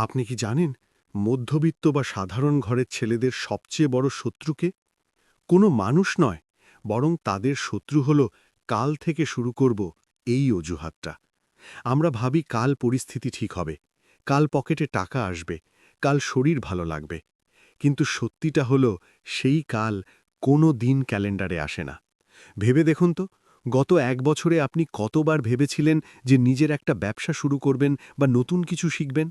আপনি কি জানেন মধ্যবিত্ত বা সাধারণ ঘরের ছেলেদের সবচেয়ে বড় শত্রুকে কোনো মানুষ নয়, বরং তাদের শত্রু হল কাল থেকে শুরু করব এই অজুহাতটা। আমরা ভাবি কাল পরিস্থিতি ঠিক হবে, কাল পকেটে টাকা আসবে, কাল শরীর ভালো লাগবে। কিন্তু সত্যিটা হলো সেই কাল কোনো দিন ক্যালেন্ডারে আসে না। ভেবে দেখুন তো, গত ১ বছরে আপনি কতবার ভেবেছিলেন যে নিজের একটা ব্যবসা শুরু করবেন বা নতুন কিছু শিখবেন?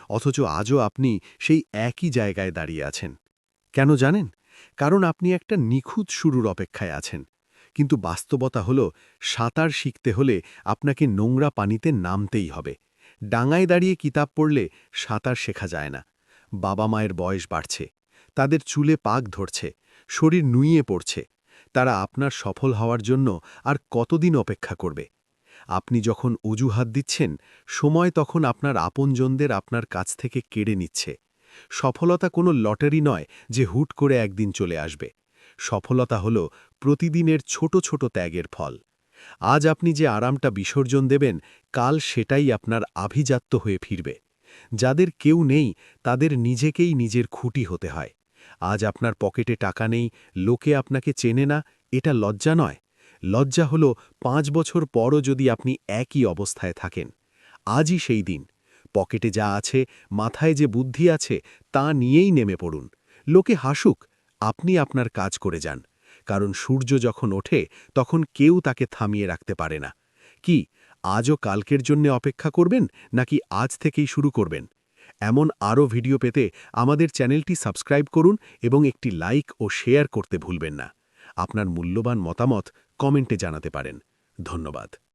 অথচ আজও আপনি সেই একই জায়গায় দাঁড়িয়ে আছেন। কেন জানেন? কারণ আপনি একটা নিখুঁত শুরুর অপেক্ষায় আছেন। কিন্তু বাস্তবতা হল, সাঁতার শিখতে হলে আপনাকে নোংরা পানিতে নামতেই হবে। ডাঙায় দাঁড়িয়ে কিতাব পড়লে সাঁতার শেখা যায় না। বাবা মায়ের বয়স বাড়ছে, তাদের চুলে পাক ধরছে, শরীর নুইয়ে পড়ছে। তারা আপনার সফল হওয়ার জন্য আর কতদিন অপেক্ষা করবে? আপনি যখন অজুহাত দিচ্ছেন, সময় তখন আপনার আপনজনদের আপনার কাছ থেকে কেড়ে নিচ্ছে। সফলতা কোনো লটারি নয় যে হুট করে একদিন চলে আসবে। সফলতা হল প্রতিদিনের ছোট ছোট ত্যাগের ফল। আজ আপনি যে আরামটা বিসর্জন দেবেন, কাল সেটাই আপনার আভিজাত্য হয়ে ফিরবে। যাদের কেউ নেই, তাদের নিজেকেই নিজের খুঁটি হতে হয়। আজ আপনার পকেটে টাকা নেই, লোকে আপনাকে চেনে না, এটা লজ্জা নয়। লজ্জা হল ৫ বছর পরও যদি আপনি একই অবস্থায় থাকেন। আজই সেই দিন। পকেটে যা আছে, মাথায় যে বুদ্ধি আছে, তা নিয়েই নেমে পড়ুন। লোকে হাসুক, আপনি আপনার কাজ করে যান। কারণ সূর্য যখন ওঠে, তখন কেউ তাকে থামিয়ে রাখতে পারে না। কি আজও কালকের জন্য অপেক্ষা করবেন, নাকি আজ থেকেই শুরু করবেন? এমন আরও ভিডিও পেতে আমাদের চ্যানেলটি সাবস্ক্রাইব করুন এবং একটি লাইক ও শেয়ার করতে ভুলবেন না। আপনার মূল্যবান মতামত কমেন্টে জানাতে পারেন। ধন্যবাদ।